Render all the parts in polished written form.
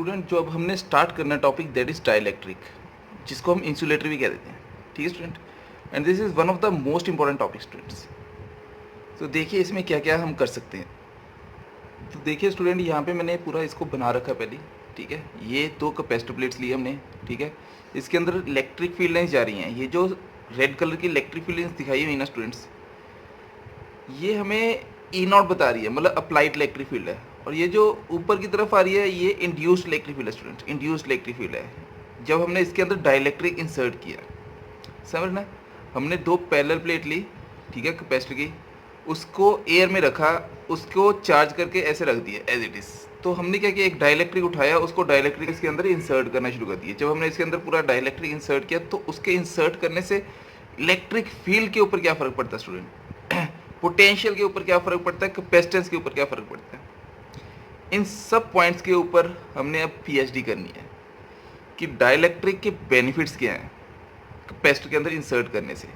Student जो अब हमने स्टार्ट करना टॉपिक दैट इज डाइलेक्ट्रिक, जिसको हम इंसुलेटर भी कह देते हैं, ठीक है student. And this is one of the most important topic students. तो देखिए इसमें क्या क्या हम कर सकते हैं। तो देखिए स्टूडेंट, यहाँ पे मैंने पूरा इसको बना रखा है पहले, ठीक है। ये 2 कैपेसिटर प्लेट्स लिए हमने, ठीक है। इसके अंदर इलेक्ट्रिक फील्ड लाइन्स जा रही हैं। ये जो रेड कलर की इलेक्ट्रिक फील्ड लाइन्स दिखाई हुई ना स्टूडेंट्स, ये हमें ई नॉट बता रही है, मतलब अप्लाइड इलेक्ट्रिक फील्ड है। और ये जो ऊपर की तरफ आ रही है ये इंड्यूस्ड इलेक्ट्रिक फील्ड है स्टूडेंट, इंड्यूस्ड इलेक्ट्रिक फील्ड है जब हमने इसके अंदर डाइलेक्ट्रिक इंसर्ट किया। समझना, हमने 2 पैरेलल प्लेट ली, ठीक है, कैपेसिटर की, उसको एयर में रखा, उसको चार्ज करके ऐसे रख दिया एज इट इज़। तो हमने क्या किया, एक डाइलेक्ट्रिक उठाया, उसको डाइलेक्ट्रिक इसके अंदर इंसर्ट करना शुरू कर दिया। जब हमने इसके अंदर पूरा डाइलेक्ट्रिक इंसर्ट किया तो उसके इंसर्ट करने से इलेक्ट्रिक फील्ड के ऊपर क्या फ़र्क पड़ता है स्टूडेंट, पोटेंशियल के ऊपर क्या फ़र्क पड़ता है, कैपेसिटेंस के ऊपर क्या फ़र्क पड़ता है, इन सब पॉइंट्स के ऊपर हमने अब पीएचडी करनी है कि डाइलेक्ट्रिक के बेनिफिट्स क्या हैं कैपेसिटर के अंदर इंसर्ट करने से।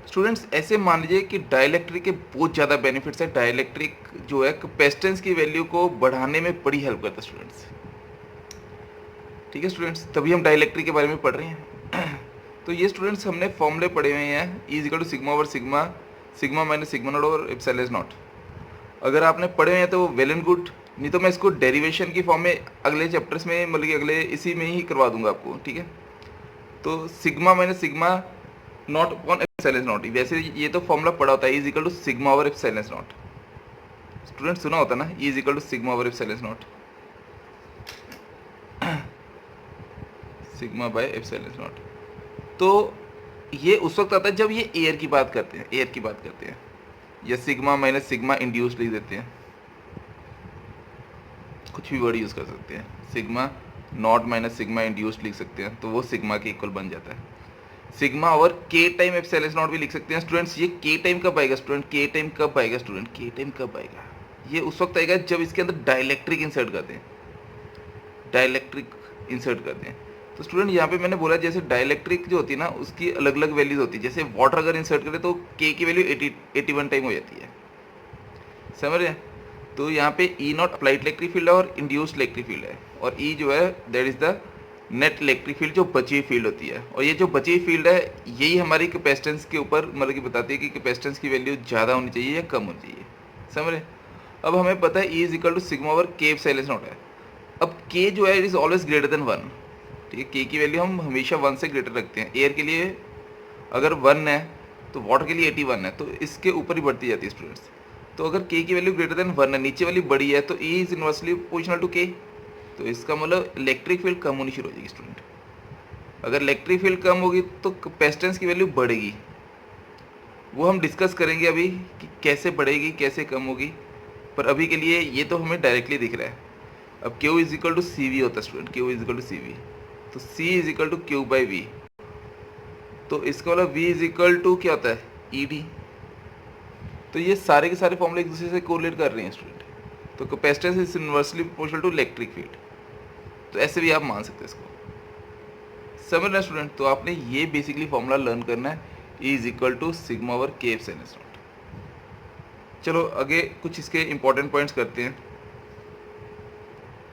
स्टूडेंट्स ऐसे मान लीजिए कि डाइलेक्ट्रिक के बहुत ज़्यादा बेनिफिट्स है। डाइलेक्ट्रिक जो है कैपेसिटेंस की वैल्यू को बढ़ाने में बड़ी हेल्प करता है स्टूडेंट्स, ठीक है स्टूडेंट्स, तभी हम डाइलेक्ट्रिक के बारे में पढ़ रहे हैं। तो ये स्टूडेंट्स हमने फॉर्मूले पढ़े हुए हैं, E equal to sigma over sigma, sigma minus sigma naught over epsilon naught. अगर आपने पढ़े हुए हैं तो वेल एंड गुड, नहीं तो मैं इसको डेरिवेशन की फॉर्म में अगले चैप्टर्स में, मतलब कि अगले इसी में ही करवा दूंगा आपको, ठीक है। तो sigma minus sigma naught upon epsilon naught, वैसे ये तो फॉर्मूला पढ़ा होता है, is equal to sigma over epsilon naught. Student सुना होता ना, is equal to sigma over epsilon naught, sigma by epsilon naught. तो ये उस वक्त आता है जब ये एयर की बात करते हैं, एयर की बात करते हैं, या सिग्मा माइनस सिग्मा इंड्यूस लिख देते हैं, कुछ भी वर्ड यूज़ कर सकते हैं, sigma not minus sigma induce लिख सकते हैं, तो वो सिग्मा के इक्वल बन जाता है। सिग्मा और के टाइम एप्सिलॉन नॉट भी लिख सकते हैं स्टूडेंट्स। ये के टाइम कब आएगा स्टूडेंट, के टाइम कब आएगा स्टूडेंट, के टाइम कब आएगा, ये उस वक्त आएगा जब इसके अंदर डाइलेक्ट्रिक इंसर्ट करते हैं, डाइलेक्ट्रिक इंसर्ट करते हैं। तो स्टूडेंट यहाँ पे मैंने बोला जैसे डाइलेक्ट्रिक जो होती है ना उसकी अलग अलग वैल्यूज होती है। जैसे वाटर अगर इंसर्ट करें तो के की वैल्यू 81 टाइम हो जाती है, समझ रहे हैं। तो यहाँ पे E not applied electric field है और इंड्यूस्ड इलेक्ट्रिक फील्ड है, और ई जो है that is the net electric field, जो बची हुई फील्ड होती है। और ये जो बची हुई फील्ड है यही हमारी कैपेसिटेंस के ऊपर मतलब कि बताती है कि कैपेसिटेंस की वैल्यू ज़्यादा होनी चाहिए या कम होनी चाहिए, समझ रहे। अब हमें पता है E is equal to sigma over K epsilon naught है। अब के जो है it is always greater than 1, ठीक है। के की वैल्यू हम हमेशा 1 से ग्रेटर रखते हैं। एयर के लिए अगर 1 है तो वाटर के लिए 81 है, तो इसके ऊपर ही बढ़ती जाती है स्टूडेंट्स। तो अगर के की वैल्यू ग्रेटर देन 1 है, नीचे वाली बड़ी है, तो E is inversely proportional to K, तो इसका मतलब इलेक्ट्रिक फील्ड कम होनी शुरू हो जाएगी स्टूडेंट। अगर इलेक्ट्रिक फील्ड कम होगी तो कैपेसिटेंस की वैल्यू बढ़ेगी, वो हम डिस्कस करेंगे अभी कि कैसे बढ़ेगी कैसे कम होगी, पर अभी के लिए ये तो हमें डायरेक्टली दिख रहा है। अब Q is equal to C V होता है student, Q is equal to C V, तो C is equal to Q by V, तो इसका मतलब वी इज इक्वल टू क्या होता है, ई डी। तो ये सारे के सारे फॉर्मूले एक दूसरे से कोरिलेट कर रहे हैं स्टूडेंट। तो capacitance is inversely proportional to electric field, तो ऐसे भी आप मान सकते हैं इसको, समझ रहे स्टूडेंट। तो आपने ये बेसिकली फॉर्मूला लर्न करना है, E is equal to sigma over K epsilon naught. चलो आगे कुछ इसके इंपॉर्टेंट पॉइंट्स करते हैं।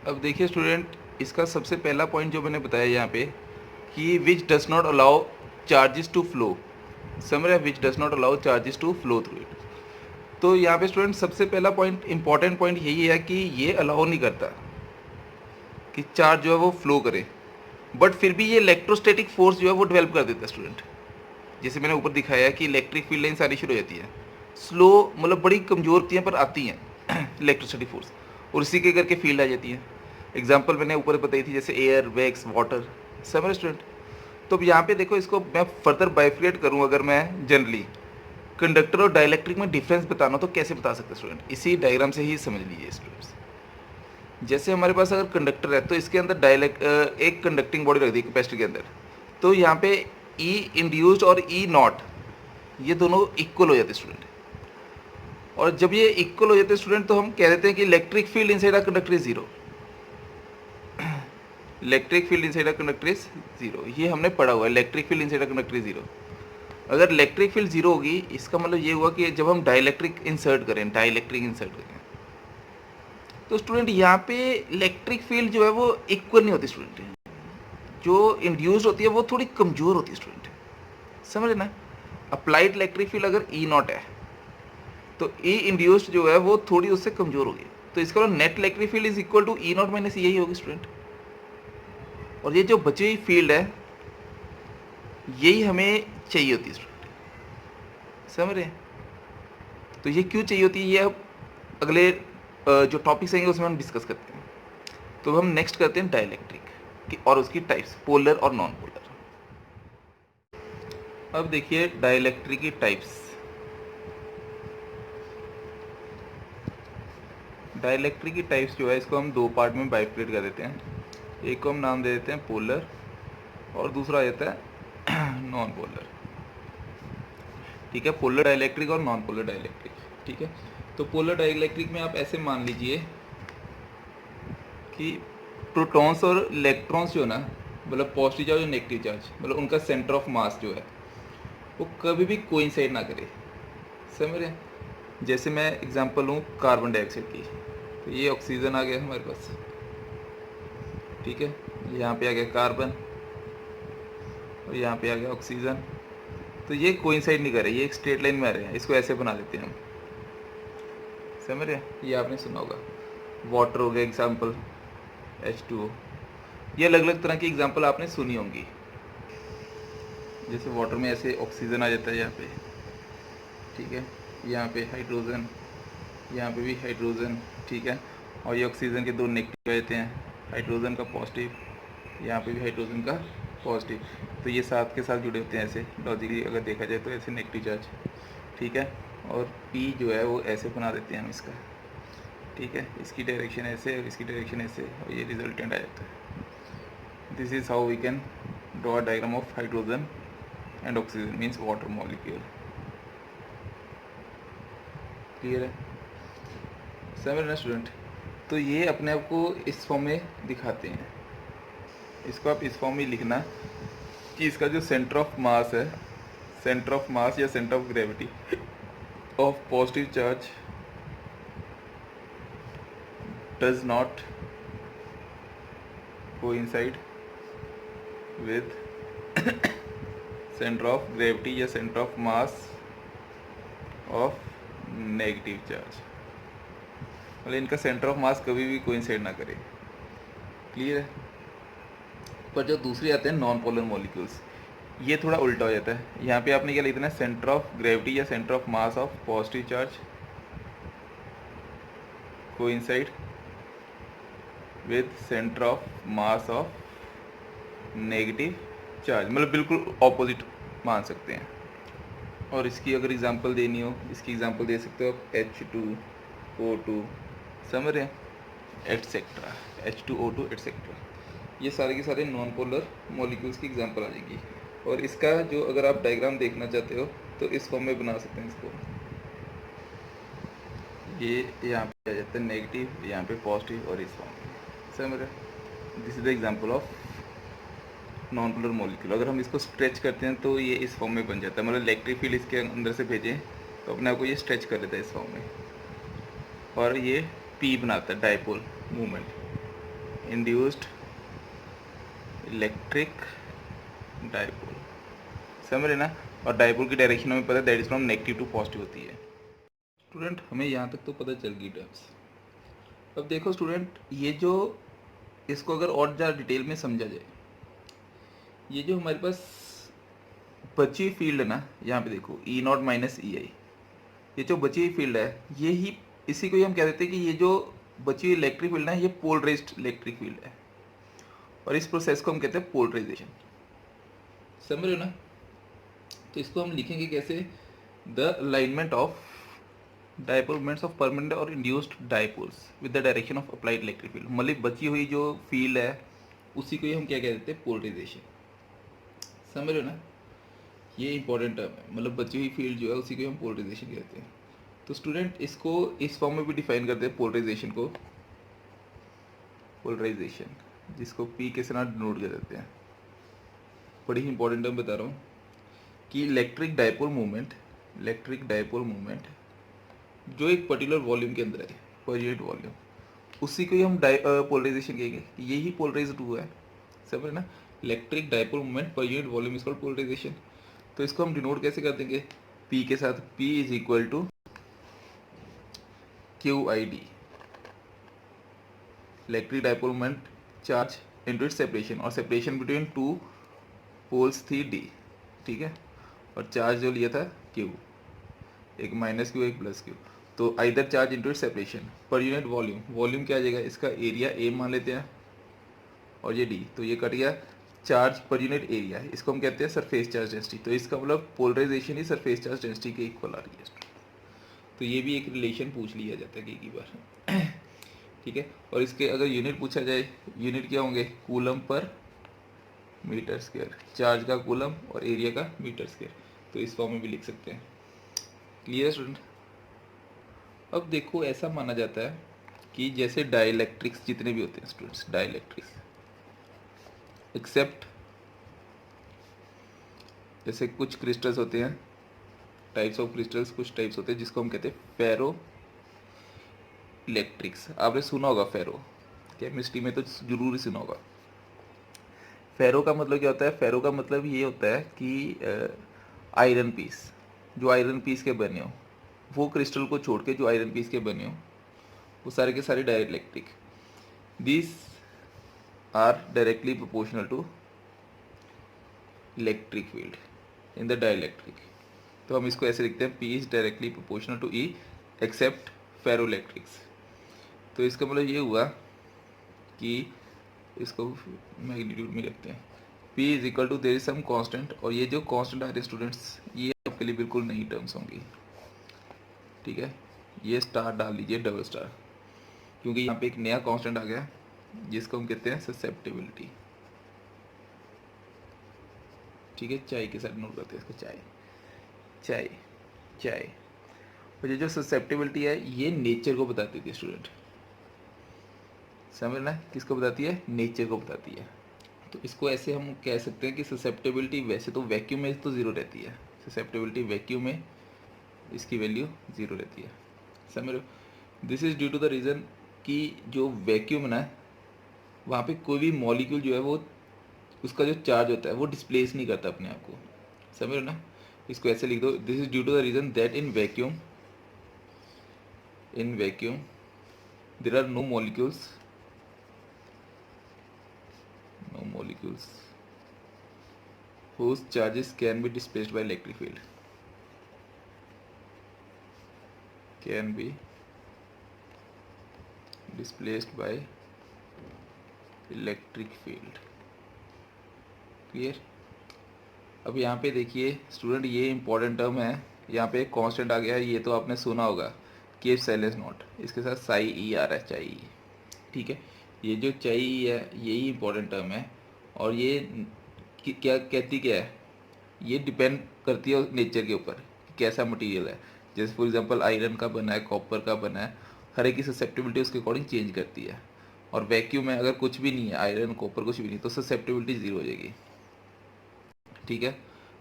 अब देखिए स्टूडेंट, इसका सबसे पहला पॉइंट जो मैंने बताया यहाँ पे कि which does not allow charges to flow, समझ रहे, which does not allow charges to flow through it. तो यहाँ पे स्टूडेंट सबसे पहला पॉइंट, इंपॉर्टेंट पॉइंट यही है कि ये अलाउ नहीं करता कि चार्ज जो है वो फ्लो करे, बट फिर भी ये इलेक्ट्रोस्टैटिक फोर्स जो है वो डेवलप कर देता है स्टूडेंट। जैसे मैंने ऊपर दिखाया कि इलेक्ट्रिक फील्ड लाइन सारी शुरू हो जाती है, स्लो मतलब बड़ी कमज़ोर होती हैं पर आती हैं इलेक्ट्रोस्टैटिक फोर्स, और इसी के करके फील्ड आ जाती है। एग्जाम्पल मैंने ऊपर बताई थी जैसे एयर, वैक्स, वाटर, समझ स्टूडेंट। तो अब यहाँ पे देखो, इसको मैं फर्दर बाइफिकेट करूँ, अगर मैं जनरली कंडक्टर और डाइलेक्ट्रिक में डिफरेंस बताना तो कैसे बता सकते हैं स्टूडेंट, इसी डायग्राम से ही समझ लीजिए स्टूडेंट्स। जैसे हमारे पास अगर कंडक्टर है तो इसके अंदर एक कंडक्टिंग बॉडी रख दी कैपेसिटर के अंदर, तो यहाँ पे ई इंड्यूस्ड और ई नॉट ये दोनों इक्वल हो जाते हैं स्टूडेंट। और जब ये इक्वल हो जाते हैं स्टूडेंट तो हम कह देते हैं कि electric field inside a conductor is zero, electric field inside a conductor is zero, ये हमने पढ़ा हुआ है, electric field inside a conductor is zero. अगर इलेक्ट्रिक फील्ड जीरो होगी इसका मतलब ये हुआ कि जब हम डाइलेक्ट्रिक इंसर्ट करें, डाइलेक्ट्रिक इंसर्ट करें तो स्टूडेंट यहाँ पे इलेक्ट्रिक फील्ड जो है वो इक्वल नहीं होती स्टूडेंट, जो इंड्यूस्ड होती है वो थोड़ी कमज़ोर होती है स्टूडेंट, समझ ना। अप्लाइड इलेक्ट्रिक फील्ड अगर ई नॉट है तो ई इंड्यूस्ड जो है वो थोड़ी उससे कमज़ोर होगी, तो इसका net electric field is equal to E naught minus यही होगी स्टूडेंट। और ये जो बची हुई फील्ड है यही हमें चाहिए होती है स्टूडेंट, समझ रहे हैं। तो ये क्यों चाहिए होती है ये अब अगले जो टॉपिक्स आएंगे उसमें हम डिस्कस करते हैं। तो हम नेक्स्ट करते हैं डाइलेक्ट्रिक और उसकी टाइप्स, पोलर और नॉन पोलर। अब देखिए डाइलेक्ट्रिक की टाइप्स। डाइलेक्ट्रिक की टाइप्स जो है इसको हम दो पार्ट में बाइफरेट कर देते हैं। एक को हम नाम दे देते हैं पोलर और दूसरा आ जाता है नॉन पोलर, ठीक है। पोलर डाइलेक्ट्रिक और नॉन पोलर डाइलेक्ट्रिक, ठीक है। तो पोलर डाइलेक्ट्रिक में आप ऐसे मान लीजिए कि प्रोटॉन्स और इलेक्ट्रॉन्स जो ना, मतलब पॉजिटिव चार्ज और नेगेटिव चार्ज, मतलब उनका सेंटर ऑफ मास जो है वो कभी भी कोइंसाइड ना करे, समझ रहे हैं। जैसे मैं एग्जांपल लूँ कार्बन डाइऑक्साइड की, तो ये ऑक्सीजन आ गया हमारे पास, ठीक है। यहाँ पे आ गया कार्बन और यहाँ पे आ गया ऑक्सीजन, तो ये कोइंसाइड नहीं कर रहे, ये एक स्ट्रेट लाइन में आ रहे हैं। इसको ऐसे बना देते हैं हम, समझ रहे हैं। ये आपने सुना होगा, वाटर हो गया एग्जाम्पल, H2O। ये अलग अलग तरह की एग्जाम्पल आपने सुनी होंगी। जैसे वाटर में ऐसे ऑक्सीजन आ जाता है यहाँ पे, ठीक है। यहाँ पे हाइड्रोजन, यहाँ पे भी हाइड्रोजन, ठीक है। और ये ऑक्सीजन के दो नेगेटिव आ जाते हैं, हाइड्रोजन का पॉजिटिव, यहाँ पे भी हाइड्रोजन का पॉजिटिव। तो ये साथ के साथ जुड़े होते हैं ऐसे, लॉजिकली अगर देखा जाए तो ऐसे नेगेटिव चार्ज, ठीक है। और P जो है वो ऐसे बना देते हैं हम इसका, ठीक है। इसकी डायरेक्शन ऐसे और इसकी डायरेक्शन ऐसे, और ये रिजल्टेंट आ जाता है। This is how we can draw a diagram of hydrogen and oxygen means water molecule. Clear है, समझ रहे स्टूडेंट। तो ये अपने आप को इस फॉर्म में दिखाते हैं। इसको आप इस फॉर्म में लिखना कि इसका जो सेंटर ऑफ मास है, सेंटर ऑफ मास या centre of gravity of positive charge does not coincide with centre of gravity या centre of mass of negative charge, मतलब इनका सेंटर ऑफ मास कभी भी कोइंसाइड ना करे। क्लियर है। पर जो दूसरे आते हैं नॉन पोलर मॉलिक्यूल्स, ये थोड़ा उल्टा हो जाता है। यहाँ पे आपने क्या लिख देना, सेंटर ऑफ ग्रेविटी या centre of mass of positive charge coincide with centre of mass of negative charge, मतलब बिल्कुल ऑपोजिट मान सकते हैं। और इसकी अगर एग्जांपल देनी हो, इसकी एग्जांपल दे सकते हो आप H2O2, समझ रहे हैं, एटसेट्रा, H2O2 एटसेट्रा। ये सारे के सारे नॉन पोलर मॉलिक्यूल्स की एग्जांपल आ जाएगी। और इसका जो अगर आप डायग्राम देखना चाहते हो तो इस फॉर्म में बना सकते हैं इसको। ये यहाँ पे आ जाता है नेगेटिव, यहाँ पे पॉजिटिव, और इस फॉर्म में, समझ रहे। This is the example of non polar molecule. अगर हम इसको स्ट्रेच करते हैं तो ये इस फॉर्म में बन जाता है, मतलब इलेक्ट्रिक फील्ड इसके अंदर से भेजें तो अपने आप को ये स्ट्रेच कर लेता है इस फॉर्म में, और ये P बनाता है, dipole movement, induced electric dipole, समझ रहे ना। और डाइपोल की डायरेक्शन हमें पता है, that is from negative to positive होती है। स्टूडेंट हमें यहाँ तक तो पता चल गई टर्म्स। अब देखो स्टूडेंट, ये जो इसको अगर और ज़्यादा डिटेल में समझा जाए, ये जो हमारे पास बची हुई फील्ड है ना, यहाँ पे देखो E नॉट माइनस EI, ये जो बची हुई फील्ड है ये ही, इसी को ही हम कह देते हैं कि ये जो बची हुई इलेक्ट्रिक फील्ड है ये पोलराइज्ड इलेक्ट्रिक फील्ड है, और इस प्रोसेस को हम कहते हैं पोलराइजेशन, समझ रहे हो ना। तो इसको हम लिखेंगे कैसे, the alignment of dipole moments of permanent और induced dipoles with the direction of applied electric field, मतलब बची हुई जो फील्ड है उसी को ही हम क्या कह देते हैं, पोलराइजेशन, समझ रहे हो ना। ये इंपॉर्टेंट टर्म है, मतलब बची हुई फील्ड जो है उसी को हम पोलराइजेशन कहते हैं। तो स्टूडेंट इसको इस फॉर्म में भी डिफाइन करते हैं पोलराइजेशन को, पोलराइजेशन जिसको P के साथ डिनोट कर देते हैं। बड़ी ही इंपॉर्टेंट टर्म बता रहा हूँ कि electric dipole movement, electric dipole movement जो एक पर्टिकुलर वॉल्यूम के अंदर है, पर यूनिट वॉल्यूम, उसी को ही हम पोलराइजेशन कहेंगे, यही पोलराइज्ड हुआ है, समझ ना। Electric dipole moment per unit volume is called polarisation. तो इसको हम डिनोट कैसे कर देंगे, P के साथ, P is equal to QID, electric dipole moment charge into its separation, और सेपरेशन बिटवीन टू पोल्स थी D, ठीक है, और चार्ज जो लिया था Q, एक माइनस Q एक प्लस Q। तो either charge into its separation पर यूनिट वॉल्यूम, वॉल्यूम क्या आ जाएगा, इसका एरिया A मान लेते हैं और ये D, तो ये कट गया चार्ज पर यूनिट एरिया, इसको हम कहते हैं सरफेस चार्ज डेंसिटी। तो इसका मतलब पोलराइजेशन ही सरफेस चार्ज डेंसिटी के इक्वल आ रही है। तो ये भी एक रिलेशन पूछ लिया जाता है कई बार, ठीक है। और इसके अगर यूनिट पूछा जाए, यूनिट क्या होंगे, coulomb per metre square, charge का कूलम और एरिया का मीटर स्क्वायर, तो इस फॉर्म में भी लिख सकते हैं। क्लियर है स्टूडेंट। अब देखो ऐसा माना जाता है कि जैसे डाइलेक्ट्रिक्स जितने भी होते हैं स्टूडेंट्स, डाइलेक्ट्रिक्स एक्सेप्ट, जैसे कुछ क्रिस्टल्स होते हैं, टाइप्स ऑफ क्रिस्टल्स, कुछ टाइप्स होते हैं जिसको हम कहते हैं फेरो इलेक्ट्रिक्स। आपने सुना होगा फेरो, केमिस्ट्री में तो जरूर ही सुना होगा। फेरो का मतलब क्या होता है, फेरो का मतलब ये होता है कि आयरन पीस, जो आयरन पीस के बने हो, वो क्रिस्टल को छोड़ के जो आयरन पीस के बने हो, वो सारे के सारे dielectric, this are directly proportional to electric field in the dielectric. तो हम इसको ऐसे लिखते हैं, P is directly proportional to E except ferroelectrics. तो इसका मतलब ये हुआ कि इसको मैग्नीट्यूड में लिखते हैं, P is equal to there is some constant, और ये जो कांस्टेंट आ रहे स्टूडेंट्स, ये आपके लिए बिल्कुल नई टर्म्स होंगी, ठीक है। ये स्टार डाल लीजिए, डबल स्टार, क्योंकि यहाँ पे एक नया कांस्टेंट आ गया जिसको हम कहते हैं ससेप्टिबिलिटी, ठीक है। चाय के साथ नोट करते हैं इसको, चाय चाय चाय। और ये जो ससेप्टिबिलिटी है, ये नेचर को बताती है स्टूडेंट, समझना, किसको बताती है, नेचर को बताती है। तो इसको ऐसे हम कह सकते हैं कि ससेप्टिबिलिटी वैसे तो वैक्यूम में तो ज़ीरो रहती है, ससेप्टिबिलिटी वैक्यूम में इसकी वैल्यू ज़ीरो रहती है, समझ रहे हो। This is due to the reason कि जो वैक्यूम ना, वहाँ पे कोई भी मॉलिक्यूल जो है वो, उसका जो चार्ज होता है वो डिस्प्लेस नहीं करता अपने आप को, समझ रहे हो ना। इसको ऐसे लिख दो, this is due to the reason that in vacuum there are no molecules whose charges can be displaced by electric field, can be displaced by electric field। Clear. अब यहाँ पे देखिए स्टूडेंट, ये इंपॉर्टेंट टर्म है, यहाँ पे एक constant आ गया है, ये तो आपने सुना होगा, के साइलेंस नॉट, इसके साथ साई ई आ रहा है, चाई ई, ठीक है। ये जो चाई ई है, यही इंपॉर्टेंट टर्म है, और ये क्या कहती क्या है, ये डिपेंड करती है नेचर के ऊपर, कैसा मटेरियल है। जैसे फॉर एग्जांपल आयरन का बना है, कॉपर का बना है, हर एक की ससेप्टिबिलिटी उसके अकॉर्डिंग चेंज करती है। और वैक्यूम में अगर कुछ भी नहीं है, आयरन कॉपर कुछ भी नहीं, तो ससेप्टिबिलिटी ज़ीरो हो जाएगी, ठीक है।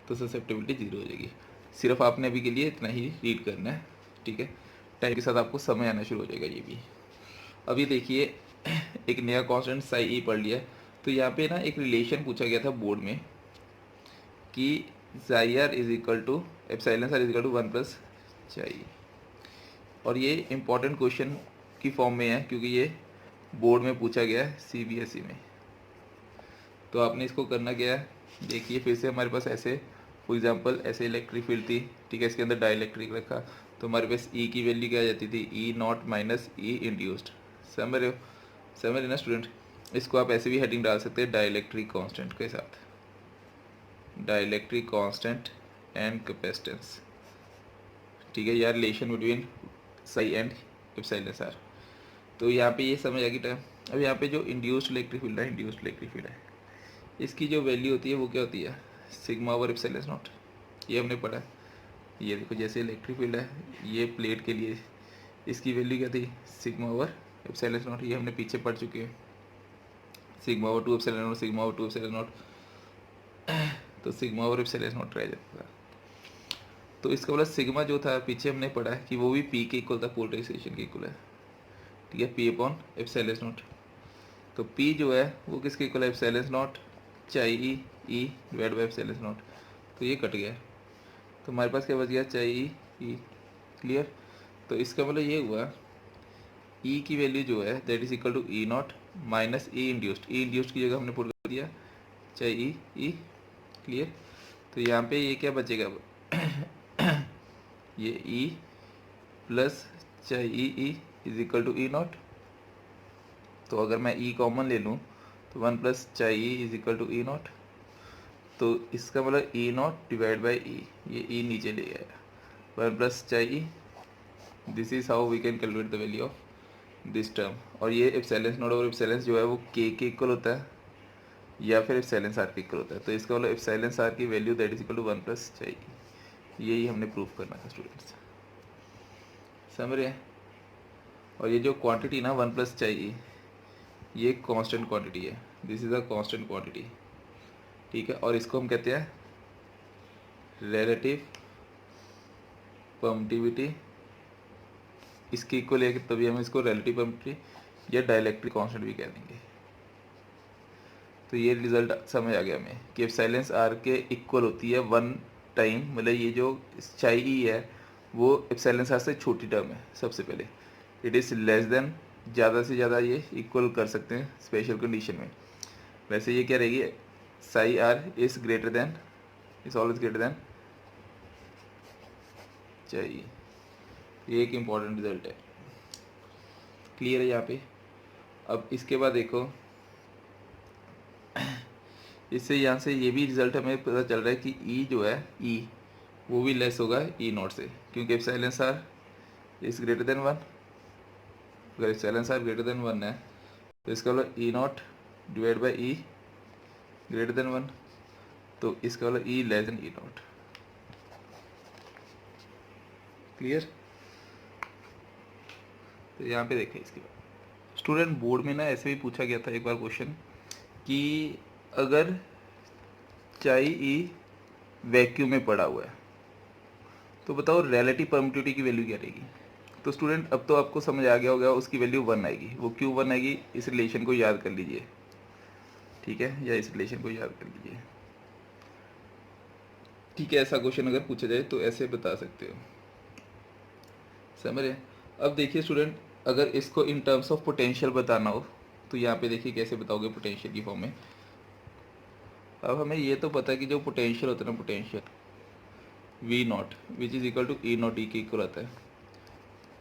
तो ससेप्टिबिलिटी ज़ीरो हो जाएगी। सिर्फ आपने अभी के लिए इतना ही रीड करना है, ठीक है। टाइम के साथ आपको समय आना शुरू हो जाएगा ये भी। अभी देखिए एक नया कॉन्स्टेंट साई ई पढ़ लिया, तो यहाँ पे ना एक रिलेशन पूछा गया था बोर्ड में कि psi R is equal to epsilon R is equal to 1 plus chi, और ये इंपॉर्टेंट क्वेश्चन की फॉर्म में है क्योंकि ये बोर्ड में पूछा गया है CBSE में। तो आपने इसको करना क्या है, देखिए फिर से हमारे पास ऐसे फॉर एग्जांपल ऐसे इलेक्ट्रिक फील्ड थी, ठीक है, इसके अंदर डाइलेक्ट्रिक रखा, तो हमारे पास E की वैल्यू क्या आ जाती थी, E0 माइनस E इंड्यूस्ड, समझ रहे हो, समझ रहे ना स्टूडेंट। इसको आप ऐसे भी हेडिंग डाल सकते हैं डाइलेक्ट्रिक कांस्टेंट के साथ, डाइलेक्ट्रिक कांस्टेंट एंड कैपेसिटेंस, ठीक है, या relation between psi and epsilon R. तो यहाँ पे ये समझ आ गई टर्म। अब यहाँ पे जो इंड्यूस्ड इलेक्ट्रिक फील्ड है, इंड्यूस्ड इलेक्ट्रिक फील्ड है, इसकी जो वैल्यू होती है वो क्या होती है, सिग्मा ओवर एप्सिलॉन नॉट, ये हमने पढ़ा है। ये देखो जैसे इलेक्ट्रिक फील्ड है, ये प्लेट के लिए इसकी वैल्यू क्या थी, सिग्मा ओवर एप्सिलॉन नॉट, ये हमने पीछे पढ़ चुके हैं, sigma over 2 epsilon naught, sigma over 2 epsilon naught, तो सिग्मा ओवर एप्सिलॉन नॉट रह जाता था। तो इसका मतलब सिग्मा जो था पीछे हमने पढ़ा है कि वो भी P के इक्वल था, पोलराइजेशन के इक्वल है, ठीक है, P upon epsilon S not. तो पी जो है वो किसके इक्वल है, एप्सिलॉन एस नॉट चाई ई divide by epsilon S not. तो ये कट गया, तो हमारे पास क्या बच गया, चाई ई। क्लियर। तो इसका मतलब ये हुआ ई की वैल्यू जो है that is equal to E naught minus E induced की जगह हमने पुट कर दिया चाहे ई। क्लियर। तो यहाँ पे ये क्या बचेगा अब ये ई प्लस चाहे E is equal to E naught. तो अगर मैं ई कॉमन ले लूँ तो 1 प्लस चाहे E is equal to E naught. तो इसका मतलब E naught divide by E, ये ई नीचे ले आया 1 प्लस चाहे E. This is how we can calculate the value of this term. और ये एप्सिलॉन नॉट और एप्सिलॉन जो है वो के इक्वल होता है या फिर एप्सिलॉन आर के इक्वल होता है। तो इसका मतलब एप्सिलॉन आर की value that is equal to 1 plus चाहे, यही हमने प्रूफ करना था स्टूडेंट्स, समझ रहे हैं। और ये जो क्वांटिटी ना 1 प्लस चाहे ये कांस्टेंट क्वांटिटी है, this is a constant quantity. ठीक है, और इसको हम कहते हैं रिलेटिव परमिटिविटी। इसके इक्वल है तभी हम इसको रिलेटिव परमिटिविटी या डाइलेक्ट्रिक कांस्टेंट भी कह देंगे। तो ये रिजल्ट समझ आ गया हमें कि एप्सिलॉन आर के इक्वल होती है 1 टाइम, मतलब ये जो चाई ई है वो एप्सिलॉन आर से छोटी टर्म है सबसे पहले। इट इज़ लेस देन, ज़्यादा से ज़्यादा ये इक्वल कर सकते हैं स्पेशल कंडीशन में। वैसे ये क्या रहेगी, psi R is greater then, is always greater then चाई। ये एक इम्पॉर्टेंट रिजल्ट है। क्लियर है यहाँ पे। अब इसके बाद देखो, इससे यहाँ से ये भी रिजल्ट हमें पता चल रहा है कि ई जो है ई वो भी लेस होगा ई नॉट से, क्योंकि epsilon R is greater than 1। अगर एप्सिलॉन आर ग्रेटर देन 1 है तो इसका मतलब E naught divide by E greater than 1, तो इसका मतलब E less than E naught. Clear. तो यहाँ पे देखें इसके बाद स्टूडेंट बोर्ड में ना ऐसे भी पूछा गया था एक बार क्वेश्चन कि अगर चाई ई वैक्यूम में पड़ा हुआ है तो बताओ रिलेटिव परमिटिविटी की वैल्यू क्या रहेगी। तो स्टूडेंट अब तो आपको समझ आ गया होगा उसकी वैल्यू 1 आएगी। वो क्यों 1 आएगी, इस रिलेशन को याद कर लीजिए। ठीक है, या इस रिलेशन को याद कर लीजिए। ठीक है, ऐसा क्वेश्चन अगर पूछा जाए तो ऐसे बता सकते हो, समझ रहे हैं। अब देखिए स्टूडेंट, अगर इसको इन टर्म्स ऑफ पोटेंशियल बताना हो तो यहाँ पे देखिए कैसे बताओगे पोटेंशियल की फॉर्म में। अब हमें ये तो पता है कि जो पोटेंशियल होता है ना, potential V naught which is equal to E naught E के इक्वल आता है,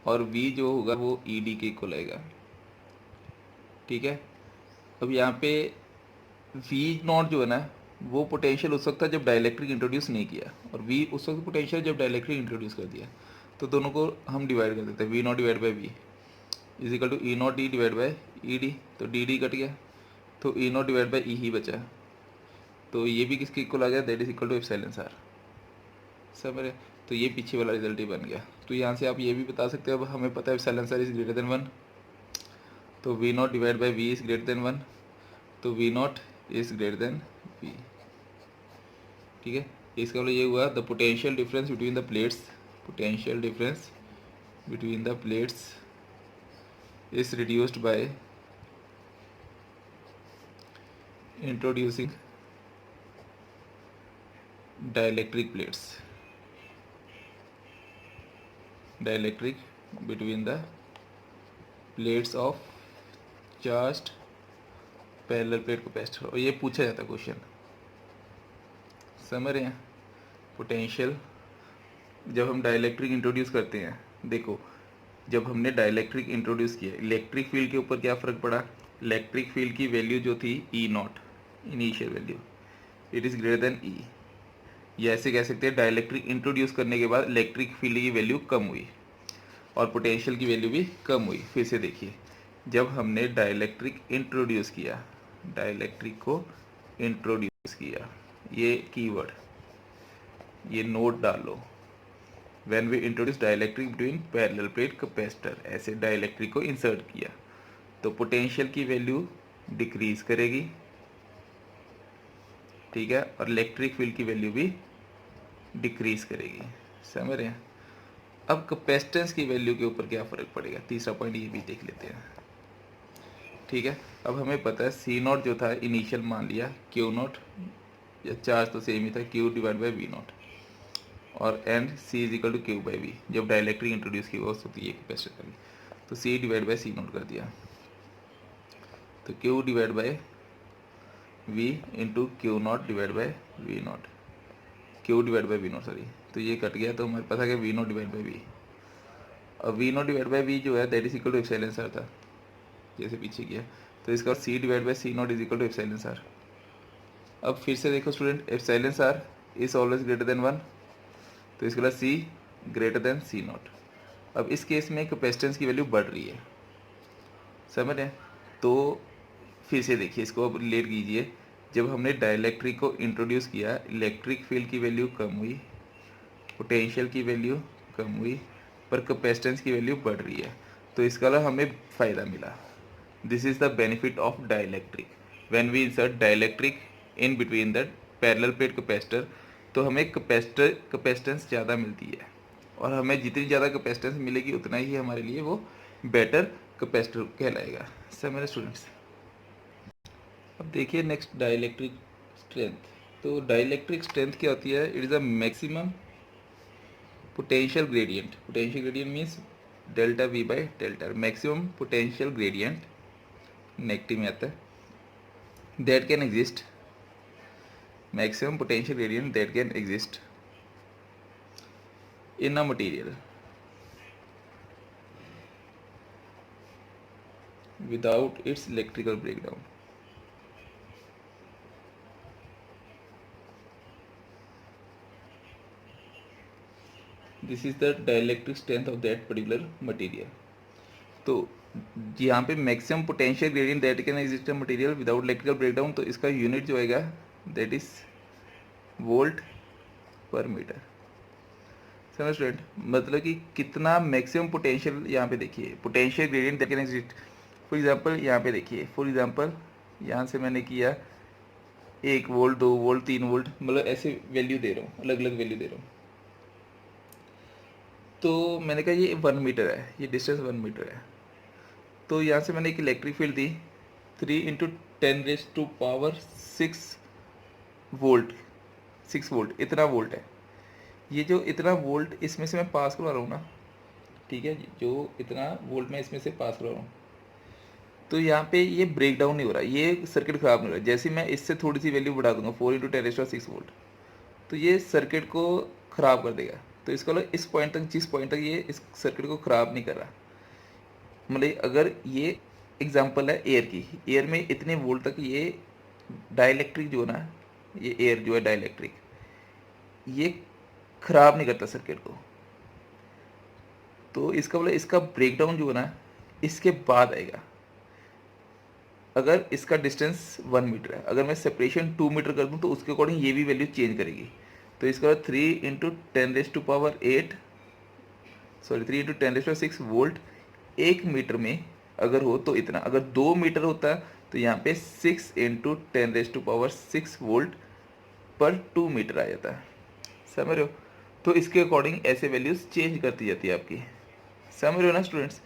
और वी जो होगा वो ई डी के इक्वल आएगा। ठीक है। अब यहाँ पे वी नॉट जो है ना वो पोटेंशियल उस वक्त था जब डाइलेक्ट्रिक इंट्रोड्यूस नहीं किया, और वी उस वक्त पोटेंशियल जब डाइलेक्ट्रिक इंट्रोड्यूस कर दिया। तो दोनों को हम डिवाइड कर देते हैं, V naught divide by V is equal to E naught D divide by E D. तो डी डी कट गया, तो E naught divide by E ही बचा। तो ये भी किसके इक्वल आ गया, that is equal to epsilon R. समझ रहे। तो ये पीछे वाला रिजल्ट ही बन गया। तो यहाँ से आप ये भी बता सकते हो, अब हमें पता है epsilon R is greater than 1, तो V naught divide by V is greater than 1, तो V naught is greater than V. ठीक है, इसका मतलब ये हुआ the potential difference between the plates, potential difference between the plates is reduced by introducing dielectric plates, dielectric between the plates of charged parallel plate capacitor। और ये पूछा जाता है क्वेश्चन, समझ रहे हैं। पोटेंशियल जब हम डाइलेक्ट्रिक इंट्रोड्यूस करते हैं, देखो जब हमने डाइलेक्ट्रिक इंट्रोड्यूस किया इलेक्ट्रिक फील्ड के ऊपर क्या फ़र्क पड़ा, इलेक्ट्रिक फील्ड की वैल्यू जो थी E naught initial value it is greater than E, या ऐसे कह सकते हैं डाइलेक्ट्रिक इंट्रोड्यूस करने के बाद इलेक्ट्रिक फील्ड की वैल्यू कम हुई और पोटेंशियल की वैल्यू भी कम हुई। फिर से देखिए, जब हमने डाइलेक्ट्रिक इंट्रोड्यूस किया, डाइलेक्ट्रिक को इंट्रोड्यूस किया, ये कीवर्ड ये नोट डालो, when we introduce dielectric between parallel plate capacitor, ऐसे डाइलेक्ट्रिक को इंसर्ट किया तो पोटेंशियल की वैल्यू डिक्रीज करेगी। ठीक है, और इलेक्ट्रिक फील्ड की वैल्यू भी डिक्रीज करेगी, समझ रहे हैं। अब कैपेसिटेंस की वैल्यू के ऊपर क्या फ़र्क पड़ेगा, तीसरा पॉइंट ये भी देख लेते हैं। ठीक है, अब हमें पता है सी नॉट जो था इनिशियल मान लिया क्यू नॉट, या चार्ज तो सेम ही था Q divide by V naught, और and C is equal to Q by V. जब डाइलेक्ट्रिक इंट्रोड्यूस की वो होती है कैपेसिटर की, तो C divide by C naught कर दिया, तो Q divide by V into Q naught divide by V naught, Q divide by V naught sorry, तो ये कट गया, तो हमारे पास आ गया we naught divide by V. अब V naught divide by V जो है that is equal to epsilon R था, जैसे पीछे किया, तो इसका C divide by C naught is equal to epsilon R. अब फिर से देखो student, epsilon R is always greater than 1, तो इसके बाद C greater than C naught. अब इस केस में कैपेसिटेंस की वैल्यू बढ़ रही है, समझ रहे हैं? तो फिर से देखिए, इसको अब रिलेट कीजिए, जब हमने डाइलेक्ट्रिक को इंट्रोड्यूस किया, इलेक्ट्रिक फील्ड की वैल्यू कम हुई, पोटेंशियल की वैल्यू कम हुई, पर कैपेसिटेंस की वैल्यू बढ़ रही है, तो इसका अलावा हमें फ़ायदा मिला। This is the benefit of dielectric. When we insert dielectric in between the parallel plate capacitor, तो हमें कैपेसिटेंस ज़्यादा मिलती है, और हमें जितनी ज़्यादा कैपेसिटेंस मिलेगी उतना ही हमारे लिए वो बेटर कैपेसिटर कहलाएगा। सब मेरे स्टूडेंट्स, अब देखिए नेक्स्ट डाइलेक्ट्रिक स्ट्रेंथ। तो डाइलेक्ट्रिक स्ट्रेंथ क्या होती है? It is a maximum potential gradient, potential gradient means delta we by delta, maximum potential gradient negative में आता है, that can exist, maximum potential gradient that can exist in a material without its electrical breakdown. This is the dielectric strength of that particular material. तो यहाँ पे maximum potential gradient that can exist material without electrical breakdown, तो इसका unit जो आएगा that is volt पर metre. समझ student, मतलब कि कितना मैक्सिमम पोटेंशियल, यहाँ पे देखिए potential gradient that can exist. For example यहाँ पे देखिए, फॉर एग्जांपल यहाँ से मैंने किया 1 वोल्ट, 2 वोल्ट, 3 वोल्ट, मतलब ऐसे वैल्यू दे रहा हूँ, अलग अलग वैल्यू दे रहा हूँ। तो मैंने कहा ये 1 मीटर है, ये डिस्टेंस 1 मीटर है, तो यहाँ से मैंने एक इलेक्ट्रिक फील्ड दी 3 इंटू 10⁻⁶ वोल्ट, 6 वोल्ट, इतना वोल्ट है। ये जो इतना वोल्ट इसमें से मैं पास करवा रहा हूँ ना, ठीक है, जो इतना वोल्ट मैं इसमें से पास करवा रहा हूँ, तो यहाँ पे ये ब्रेक डाउन नहीं हो रहा, ये सर्किट ख़राब नहीं हो रहा। जैसे मैं इससे थोड़ी सी वैल्यू बढ़ा दूंगा 4 इंटू 10⁻⁶ वोल्ट, तो ये सर्किट को ख़राब कर देगा। तो इसका मतलब इस पॉइंट तक, जिस पॉइंट तक ये इस सर्किट को ख़राब नहीं कर रहा, मतलब अगर ये एग्जांपल है एयर की, एयर में इतने वोल्ट तक ये डाइलेक्ट्रिक जो है ना, ये एयर जो है डाइलेक्ट्रिक, ये ख़राब नहीं करता सर्किट को। तो इसका मतलब इसका ब्रेकडाउन जो है ना इसके बाद आएगा। अगर इसका डिस्टेंस 1 मीटर है, अगर मैं सेपरेशन 2 मीटर कर दूं तो उसके अकॉर्डिंग ये भी वैल्यू चेंज करेगी। तो इसका 3 into 10⁸ sorry 3 into 10⁶ volt 1 metre में अगर हो तो इतना, अगर 2 मीटर होता तो यहाँ पे 6 इंटू 10⁶ वोल्ट पर 2 मीटर आ जाता है। समझ रहे हो? तो इसके अकॉर्डिंग ऐसे वैल्यूज चेंज करती जाती है आपकी। समझ रहे हो ना स्टूडेंट्स?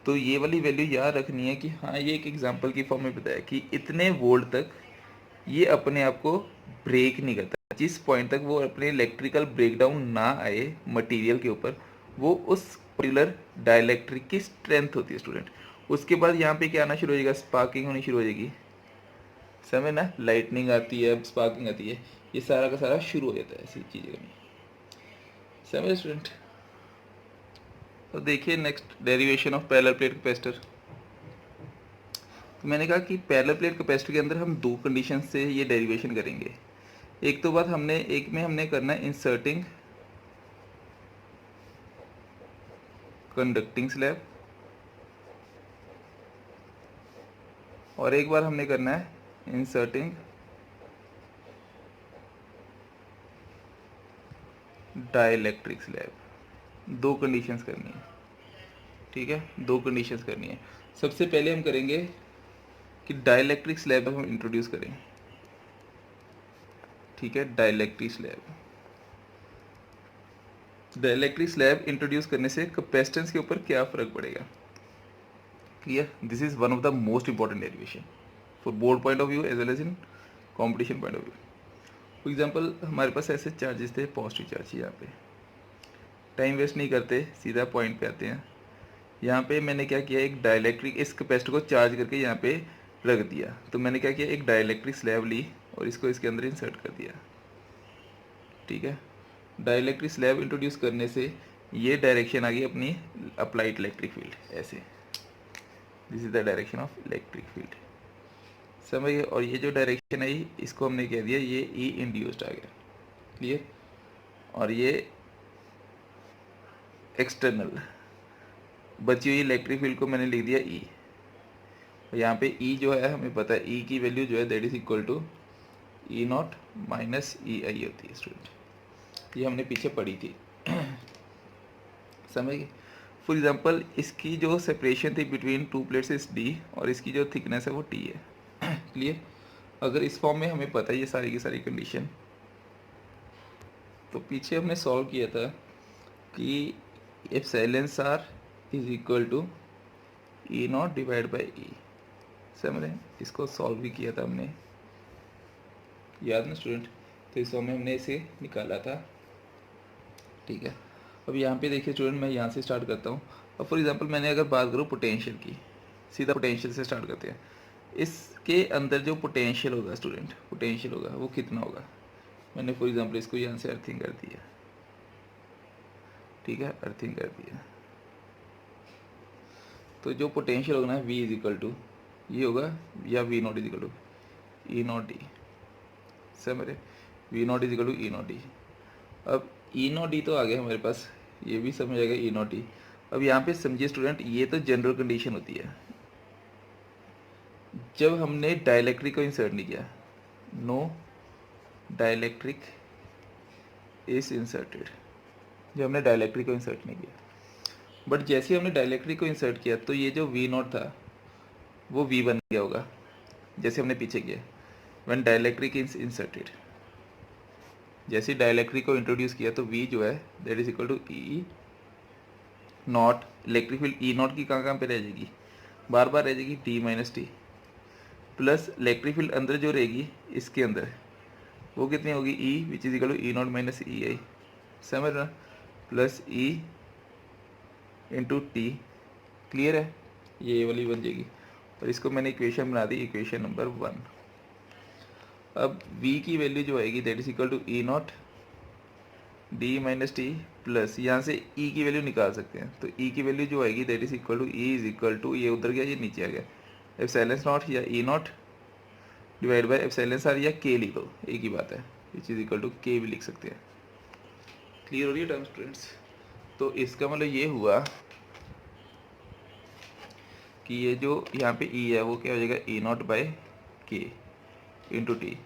तो ये वाली वैल्यू याद रखनी है कि हाँ, ये एक एग्जांपल की फॉर्म में बताया कि इतने वोल्ट तक ये अपने आप को ब्रेक नहीं करता। जिस पॉइंट तक वो अपने इलेक्ट्रिकल ब्रेकडाउन ना आए मटेरियल के ऊपर, वो उस पर्टिकुलर डाइलेक्ट्रिक की स्ट्रेंथ होती है स्टूडेंट। उसके बाद यहाँ पे क्या आना शुरू हो जाएगा? स्पार्किंग होनी शुरू हो जाएगी। समझ ना, लाइटनिंग आती है, स्पार्किंग आती है, ये सारा का सारा शुरू हो जाता है ऐसी चीज़ें में। समझ स्टूडेंट? तो देखिए next derivation of parallel plate capacitor. तो मैंने कहा कि पैरेलल प्लेट कैपेसिटर के अंदर हम 2 कंडीशन से ये डेरिवेशन करेंगे। एक तो बात हमने, एक में हमने करना है इंसर्टिंग कंडक्टिंग स्लैब, और एक बार हमने करना है इंसर्टिंग डाइलेक्ट्रिक स्लैब। 2 कंडीशंस करनी है, ठीक है, 2 कंडीशंस करनी है। सबसे पहले हम करेंगे कि डाइलेक्ट्रिक स्लैब हम इंट्रोड्यूस करें, ठीक है, dielectric slab. Dielectric slab introduce करने से कैपेसिटेंस के ऊपर क्या फ़र्क पड़ेगा? Clear, this is one of the most important derivation for board point of view as well as in competition point of view. For example हमारे पास ऐसे चार्जेस थे, पॉजिटिव चार्ज, यहाँ पे टाइम वेस्ट नहीं करते, सीधा पॉइंट पे आते हैं। यहाँ पे मैंने क्या किया, एक डाइलेक्ट्रिक इस कैपेसिटर को चार्ज करके यहाँ पे रख दिया। तो मैंने क्या किया, एक डाइलेक्ट्रिक स्लैब ली और इसको इसके अंदर इंसर्ट कर दिया। ठीक है, डाइलेक्ट्रिक स्लैब इंट्रोड्यूस करने से ये डायरेक्शन आ गई अपनी अप्लाइड इलेक्ट्रिक फील्ड, ऐसे this is the direction of electric field, समझिए। और ये जो डायरेक्शन आई इसको हमने कह दिया ये ई इंड्यूस्ड आ गया, क्लियर। और ये एक्सटर्नल बची हुई इलेक्ट्रिक फील्ड को मैंने लिख दिया ई। और यहाँ पे ई जो है हमें पता है, ई की वैल्यू जो है that is equal to E naught minus E I होती है स्टूडेंट, ये हमने पीछे पढ़ी थी समझ गए। फॉर एग्जांपल इसकी जो सेपरेशन थी between two plates is D और इसकी जो थिकनेस है वो टी है, क्लियर। अगर इस फॉर्म में हमें पता है ये सारी की सारी कंडीशन, तो पीछे हमने सॉल्व किया था कि epsilon R is equal to E naught divide by E, समझ रहे हैं। इसको सॉल्व भी किया था हमने, याद ना स्टूडेंट। तो इस फॉर्म में हमने इसे निकाला था, ठीक है। अब यहाँ पे देखिए स्टूडेंट, मैं यहाँ से स्टार्ट करता हूँ। अब फॉर एग्जांपल मैंने अगर बात करूँ पोटेंशियल की, सीधा पोटेंशियल से स्टार्ट करते हैं। इसके अंदर जो पोटेंशियल होगा स्टूडेंट, पोटेंशियल होगा वो कितना होगा। मैंने फॉर एग्जांपल इसको यहाँ से अर्थिंग कर दिया, ठीक है, अर्थिंग कर दिया। तो जो पोटेंशियल होगा ना V इज इक्वल टू ये होगा, या V naught is equal to E naught D, समझ रहे। V naught is equal to E naught D. अब ई नॉट डी तो आ गया हमारे पास, ये भी समझ आएगा ई नॉट डी। अब यहाँ पे समझिए स्टूडेंट, ये तो जनरल कंडीशन होती है जब हमने डाइलेक्ट्रिक को इंसर्ट नहीं किया, नो डाइलेक्ट्रिक इज इंसर्टेड, जब हमने डाइलेक्ट्रिक को इंसर्ट नहीं किया। बट जैसे ही हमने डाइलेक्ट्रिक को इंसर्ट किया तो ये जो V नॉट था वो V बन गया होगा, जैसे हमने पीछे किया व्हेन डाइलेक्ट्रिक इज इंसर्टेड। जैसे डाइलेक्ट्रिक को इंट्रोड्यूस किया तो V जो है that is equal to E naught, electric field E naught की कहाँ पे रह जाएगी, बार बार रह जाएगी T minus T, plus electric field अंदर जो रहेगी इसके अंदर वो कितनी होगी, E which is equal to E naught minus E I, समझ रहा, plus E into T, clear है। ये वाली बन जाएगी और इसको मैंने इक्वेशन बना दी, इक्वेशन नंबर 1। अब v की वैल्यू जो आएगी that is equal to E naught D minus T, plus यहाँ से e की वैल्यू निकाल सकते हैं। तो e की वैल्यू जो आएगी that is equal to E is equal to, ये उधर गया ये नीचे आ गया, एप्सिलॉन नॉट या E naught divide by epsilon R, या के लिख दो, एक ही बात है, विच इज इक्वल टू के भी लिख सकते हैं। क्लियर हो रही है टर्म स्टूडेंट्स। तो इसका मतलब ये हुआ कि ये जो यहाँ पे E है वो क्या हो जाएगा, ई नॉट बाई के इंटू टी।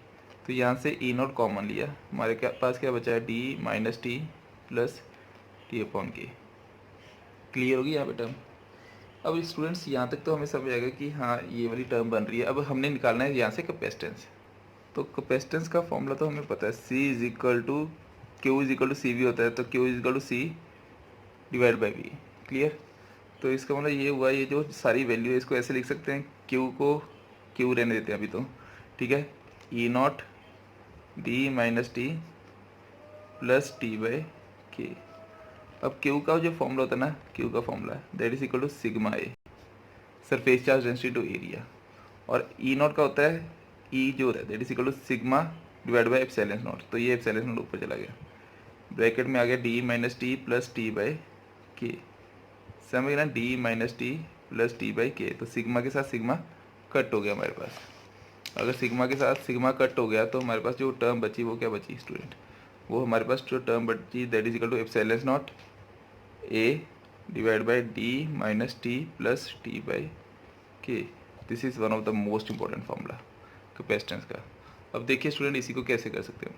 तो यहाँ से ई नॉट कॉमन लिया, हमारे पास क्या बचा है, D minus T plus T upon के। क्लियर होगी यहाँ पे टर्म। अब स्टूडेंट्स यहाँ तक तो हमें समझ आएगा कि हाँ ये वाली टर्म बन रही है। अब हमने निकालना है यहाँ से कैपेसिटेंस। तो कैपेसिटेंस का फॉर्मूला तो हमें पता है, C is equal to Q is equal to C V होता है, तो Q is equal to C divide by V, clear. तो इसका मतलब ये हुआ, ये जो सारी वैल्यू है इसको ऐसे लिख सकते हैं, क्यू को क्यू रहने देते हैं अभी तो, ठीक है, E naught D minus T plus T by K. अब क्यू का जो फॉर्मूला होता है ना, क्यू का formula that is equal to sigma A, surface charge density to area, और ई नॉट का होता है, ई जो है that is equal to sigma divide by epsilon naught. तो ये एप्सिलॉन नॉट ऊपर चला गया, ब्रैकेट में आ गया D minus T plus T by K, समझ ना, D minus T plus T by K. तो सिग्मा के साथ सिग्मा कट हो गया हमारे पास। अगर सिग्मा के साथ सिग्मा कट हो गया तो हमारे पास जो टर्म बची वो क्या बची स्टूडेंट, वो हमारे पास जो टर्म बची that is equal to epsilon naught A divide by D minus T plus T by K. This is one of the most important formula capacitance का। अब देखिए स्टूडेंट इसी को कैसे कर सकते हो।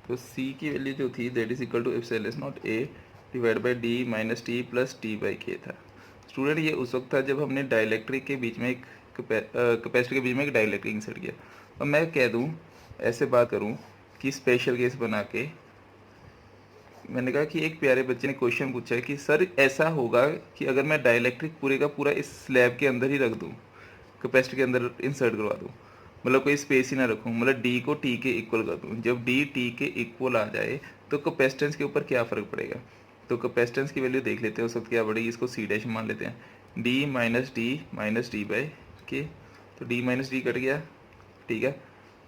तो सी की वैल्यू जो थी that is equal to epsilon naught A divide by D minus T plus T by K था। स्टूडेंट ये उस वक्त था जब हमने डाइलेक्ट्रिक के बीच में एक कैपेसिटर के बीच में एक डाइलेक्ट्रिक इंसर्ट किया। अब मैं कह दूं, ऐसे बात करूं कि स्पेशल केस बना के मैंने कहा कि एक प्यारे बच्चे ने क्वेश्चन पूछा है कि सर ऐसा होगा कि अगर मैं डाइलेक्ट्रिक पूरे का पूरा इस स्लैब के अंदर ही रख दूँ, कैपेसिटर के अंदर इंसर्ट करवा दूँ, मतलब कोई स्पेस ही ना रखूँ, मतलब डी को टी के इक्वल कर दूँ, जब डी टी के इक्वल आ जाए तो कैपेसिटेंस के ऊपर क्या फ़र्क पड़ेगा। तो कैपेसिटेंस की वैल्यू देख लेते हैं उस वक्त क्या बढ़ेगी, इसको सी डैश मान लेते हैं, D minus D by K, तो डी माइनस डी कट गया, ठीक है।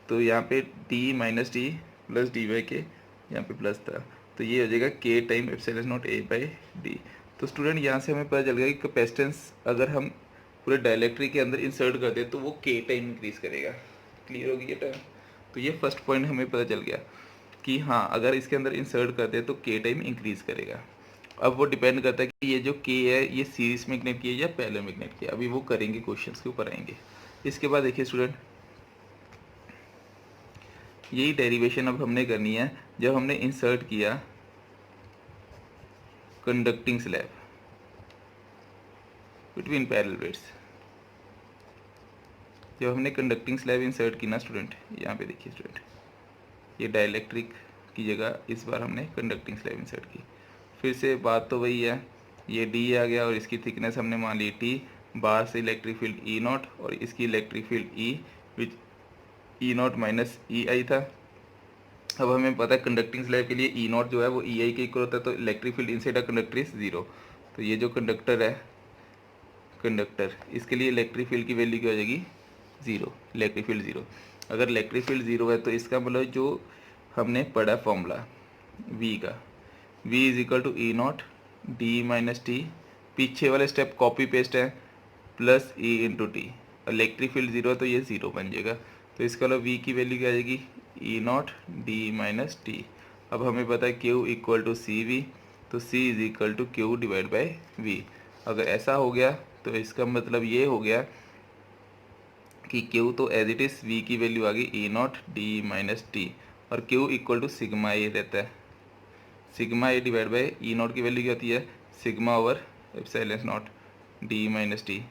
तो यहाँ पे D minus D plus D by के, यहाँ पे प्लस था, तो ये हो जाएगा के time epsilon naught A by D. तो स्टूडेंट यहाँ से हमें पता चल गया कि कैपेसिटेंस अगर हम पूरे डाइलेक्ट्रिक के अंदर इंसर्ट कर दें तो वो के टाइम इंक्रीज करेगा। क्लियर होगी ये टाइम। तो ये फर्स्ट पॉइंट हमें पता चल गया कि हाँ अगर इसके अंदर इंसर्ट कर दें तो के टाइम इंक्रीज करेगा। अब वो डिपेंड करता है कि ये जो के है ये सीरीज में कनेक्ट किया या पहले में कनेक्ट किया, अभी वो करेंगे, क्वेश्चंस के ऊपर आएंगे। इसके बाद देखिए स्टूडेंट, यही डेरिवेशन अब हमने करनी है जब हमने इंसर्ट किया conducting slab between parallel plates. जब हमने कंडक्टिंग स्लैब इंसर्ट की ना स्टूडेंट, यहाँ पे देखिए स्टूडेंट, ये डाइलेक्ट्रिक की जगह इस बार हमने कंडक्टिंग स्लैब इंसर्ट की। फिर से बात तो वही है, ये डी आ गया और इसकी थिकनेस हमने मान ली टी, बाहर से इलेक्ट्रिक फील्ड ई नॉट और इसकी electric field E, which E naught minus E I था। अब हमें पता है कंडक्टिंग स्लैब के लिए ई नॉट जो है वो ई आई के इक्वल होता है, तो electric field inside a conductor is zero. तो ये जो कंडक्टर है, कंडक्टर, इसके लिए इलेक्ट्रिक फील्ड की वैल्यू क्या हो जाएगी, ज़ीरो, इलेक्ट्रिक फील्ड ज़ीरो। अगर इलेक्ट्रिक फील्ड ज़ीरो है तो इसका मतलब जो हमने पढ़ा फॉर्मूला वी का, V is equal to E naught D minus T, पीछे वाले स्टेप कॉपी पेस्ट है, plus E into T. Electric field zero है तो ये ज़ीरो बन जाएगा, तो इसका मतलब वी की वैल्यू क्या आ जाएगी, E naught D minus T. अब हमें पता है Q equal to C V, तो C is equal to Q divide by V. अगर ऐसा हो गया तो इसका मतलब ये हो गया कि क्यू तो एज इट इज़ वी की वैल्यू आ गई ई नॉट डी माइनस टी, और क्यू इक्वल टू सिग्मा ए रहता है, sigma A divide by E naught की वैल्यू क्या होती है, sigma over epsilon not D minus T.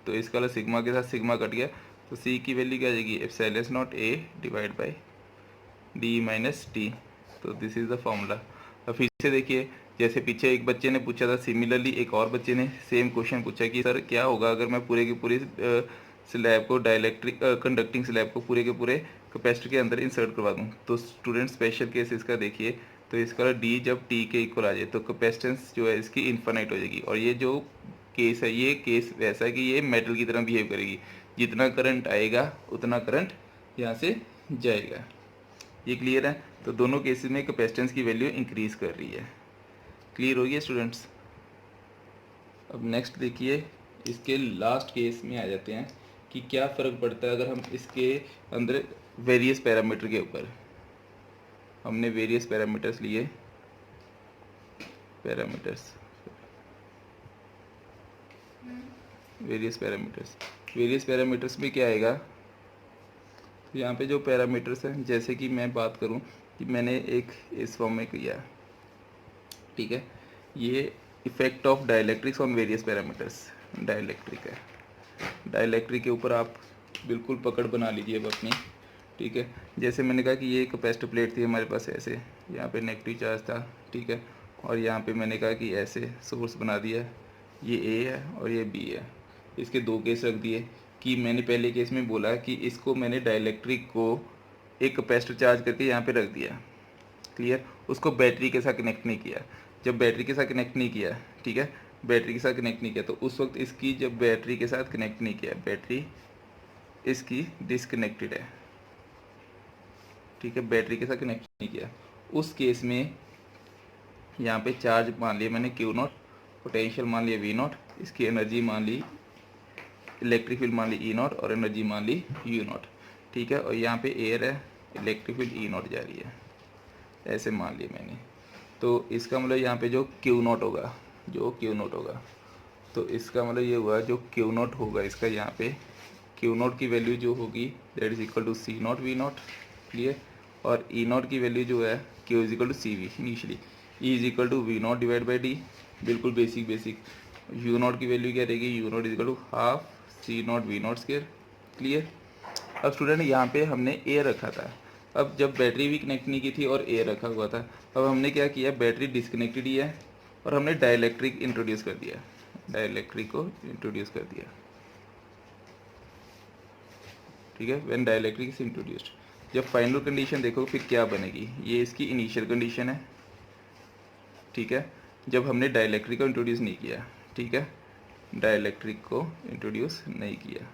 तो इसका मतलब सिग्मा के साथ सिग्मा कट गया, तो सी की वैल्यू क्या आ जाएगी, epsilon naught A divide by D minus T. तो दिस इज़ द फॉर्मूला। अब फिर से देखिए, जैसे पीछे एक बच्चे ने पूछा था, सिमिलरली एक और बच्चे ने सेम क्वेश्चन पूछा कि सर क्या होगा अगर मैं पूरे के पूरे स्लैब को डाइलेक्ट्रिक कंडक्टिंग स्लैब को पूरे के पूरे कैपेसिटर के अंदर इंसर्ट करवा दूँ। तो स्टूडेंट स्पेशल केस इसका देखिए, तो इसका डी जब टी के इक्वल आ जाए तो कैपेसिटेंस जो है इसकी इन्फानाइट हो जाएगी, और ये जो केस है ये केस वैसा है कि ये मेटल की तरह बिहेव करेगी, जितना करंट आएगा उतना करंट यहाँ से जाएगा। ये क्लियर है। तो दोनों केसेस में कैपेसिटेंस की वैल्यू इंक्रीज कर रही है। क्लियर हो गया स्टूडेंट्स। अब नेक्स्ट देखिए, इसके लास्ट केस में आ जाते हैं कि क्या फ़र्क पड़ता है अगर हम इसके अंदर वेरियस पैरामीटर के ऊपर, हमने वेरियस पैरामीटर्स लिए, वेरियस पैरामीटर्स में क्या आएगा, तो यहाँ पे जो पैरामीटर्स हैं, जैसे कि मैं बात करूँ कि मैंने एक इस फॉर्म में किया, ठीक है, ये effect of dielectrics on various parameters, dielectric है, डाइलेक्ट्रिक के ऊपर आप बिल्कुल पकड़ बना लीजिए अब अपनी, ठीक है। जैसे मैंने कहा कि ये कैपेसिटर प्लेट थी हमारे पास ऐसे, यहाँ पे नेगेटिव चार्ज था, ठीक है, और यहाँ पे मैंने कहा कि ऐसे सोर्स बना दिया, ये ए है और ये बी है। इसके दो केस रख दिए कि मैंने पहले केस में बोला कि इसको मैंने डाइलेक्ट्रिक को एक कैपेसिटर चार्ज करके यहाँ पे रख दिया, क्लियर, उसको बैटरी के साथ कनेक्ट नहीं किया। जब बैटरी के साथ कनेक्ट नहीं किया, ठीक है, बैटरी के साथ कनेक्ट नहीं किया, तो उस वक्त इसकी जब बैटरी के साथ कनेक्ट नहीं किया, बैटरी इसकी डिसकनेक्टेड है, ठीक है, बैटरी के साथ कनेक्ट नहीं किया, उस केस में यहाँ पे चार्ज मान लिया मैंने क्यू नॉट, पोटेंशियल मान लिया वी नॉट, इसकी एनर्जी मान ली, इलेक्ट्रिक फील्ड मान ली ई नॉट और एनर्जी मान ली यू नॉट, ठीक है, और यहाँ पे एयर है, इलेक्ट्रिक फील्ड ई नॉट जा रही है, ऐसे मान लिया मैंने। तो इसका मतलब यहाँ पे जो क्यू नॉट होगा, तो इसका मतलब ये हुआ जो क्यू नॉट होगा इसका, यहाँ पे क्यू नॉट की वैल्यू जो होगी that is equal to C naught V naught, clear, और ई नॉट की वैल्यू जो है Q is equal to C V initially, E is equal to V naught divide by D, बिल्कुल basic. U naught की value क्या रहेगी, U naught is equal to half C naught V naught square, clear. अब student यहाँ पे हमने ए रखा था, अब जब बैटरी भी कनेक्ट नहीं की थी और एयर रखा हुआ था, अब हमने क्या किया, बैटरी डिस्कनेक्टेड ही है और हमने डाइलेक्ट्रिक इंट्रोड्यूस कर दिया, डाइलेक्ट्रिक को इंट्रोड्यूस कर दिया, ठीक है। व्हेन डाइलेक्ट्रिक इज इंट्रोड्यूस्ड, जब फाइनल कंडीशन देखो फिर क्या बनेगी, ये इसकी इनिशियल कंडीशन है, ठीक है, जब हमने डाइलेक्ट्रिक को इंट्रोड्यूस नहीं किया, ठीक है, डाइलेक्ट्रिक को इंट्रोड्यूस नहीं किया,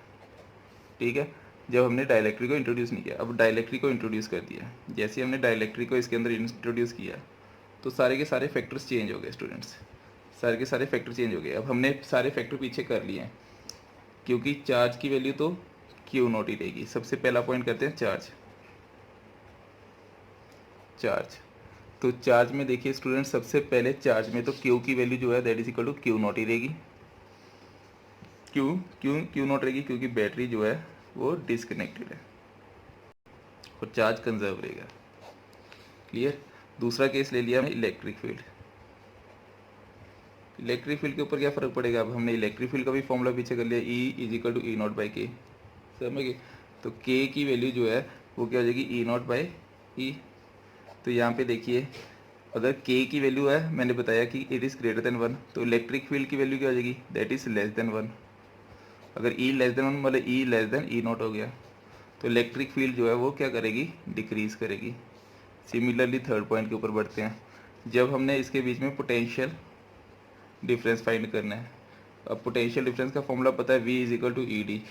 ठीक है, जब हमने डाइलेक्ट्रिक को इंट्रोड्यूस नहीं किया। अब डाइलेक्ट्रिक को इंट्रोड्यूस कर दिया, जैसे हमने डाइलेक्ट्रिक को इसके अंदर इंट्रोड्यूस किया तो सारे के सारे फैक्टर्स चेंज हो गए स्टूडेंट्स, सारे के सारे फैक्टर चेंज हो गए। अब हमने सारे फैक्टर पीछे कर लिए हैं, क्योंकि चार्ज की वैल्यू तो क्यू नॉट ही रहेगी। सबसे पहला पॉइंट करते हैं चार्ज, चार्ज तो चार्ज में देखिए स्टूडेंट, सबसे पहले चार्ज में तो क्यू की वैल्यू जो है that is equal to Q naught ही रहेगी। क्यू नॉट रहेगी क्योंकि बैटरी जो है वो डिसकनेक्टेड है और चार्ज कंजर्व रहेगा। क्लियर। दूसरा केस ले लिया हमने इलेक्ट्रिक फील्ड। इलेक्ट्रिक फील्ड के ऊपर क्या फ़र्क पड़ेगा, अब हमने इलेक्ट्रिक फील्ड का भी फॉर्मूला पीछे कर लिया, E is equal to E naught by K, समझ गए। तो के की वैल्यू जो है वो क्या हो जाएगी, ई नॉट बाई ई। तो यहाँ पे देखिए, अगर के की वैल्यू है, मैंने बताया कि इट इज़ ग्रेटर देन 1, तो इलेक्ट्रिक फील्ड की वैल्यू क्या हो जाएगी, दैट इज़ लेस देन 1। अगर ई लेस देन 1 मतलब E less than E not हो गया, तो इलेक्ट्रिक फील्ड जो है वो क्या करेगी, डिक्रीज करेगी। सिमिलरली थर्ड पॉइंट के ऊपर बढ़ते हैं, जब हमने इसके बीच में पोटेंशियल डिफरेंस फाइंड करना है। अब पोटेंशियल डिफरेंस का फॉर्मूला पता है, V is equal to E D,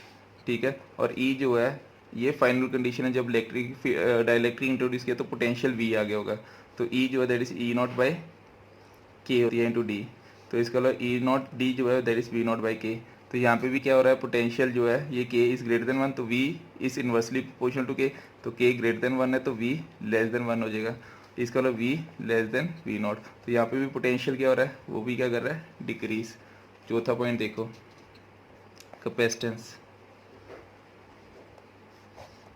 ठीक है, और E जो है ये फाइनल कंडीशन है, जब इलेक्ट्रिक डाइलेक्ट्रिक इंट्रोड्यूस किया तो पोटेंशियल V आ गया होगा, तो E जो है that is E naught by के होती है इंटू डी, तो इसका मतलब ई नॉट डी जो है that is V naught by K. तो यहाँ पे भी क्या हो रहा है, पोटेंशियल जो है ये के इज ग्रेटर देन 1, तो V इज इन्वर्सली प्रोपोर्शनल टू के, तो के ग्रेटर देन 1 है तो V लेस देन 1 हो जाएगा, इसका मतलब V less than V naught. तो यहाँ पे भी पोटेंशियल क्या हो रहा है, वो भी क्या कर रहा है, डिक्रीज। चौथा पॉइंट देखो, कैपेसिटेंस।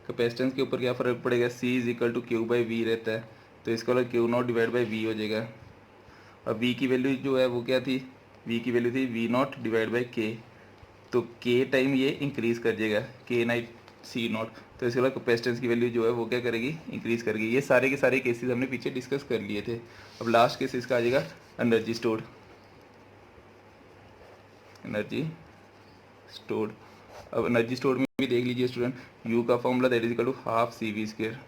कैपेसिटेंस के ऊपर क्या फ़र्क पड़ेगा, C is equal to Q by V रहता है, तो इसका मतलब Q naught divide by V हो जाएगा। अब V की वैल्यू जो है वो क्या थी, V की वैल्यू थी we naught divide by K, तो के टाइम ये इंक्रीज कर जाएगा, के नाइट सी नॉट, तो इसके बाद कैपेसिटेंस की वैल्यू जो है वो क्या करेगी, इंक्रीज करेगी। ये सारे के सारे केसेस हमने पीछे डिस्कस कर लिए थे। अब लास्ट केस इसका आ जाएगा एनर्जी स्टोर्ड, एनर्जी स्टोर्ड। अब एनर्जी स्टोर्ड में भी देख लीजिए स्टूडेंट, यू का formula that is equal to half C V square,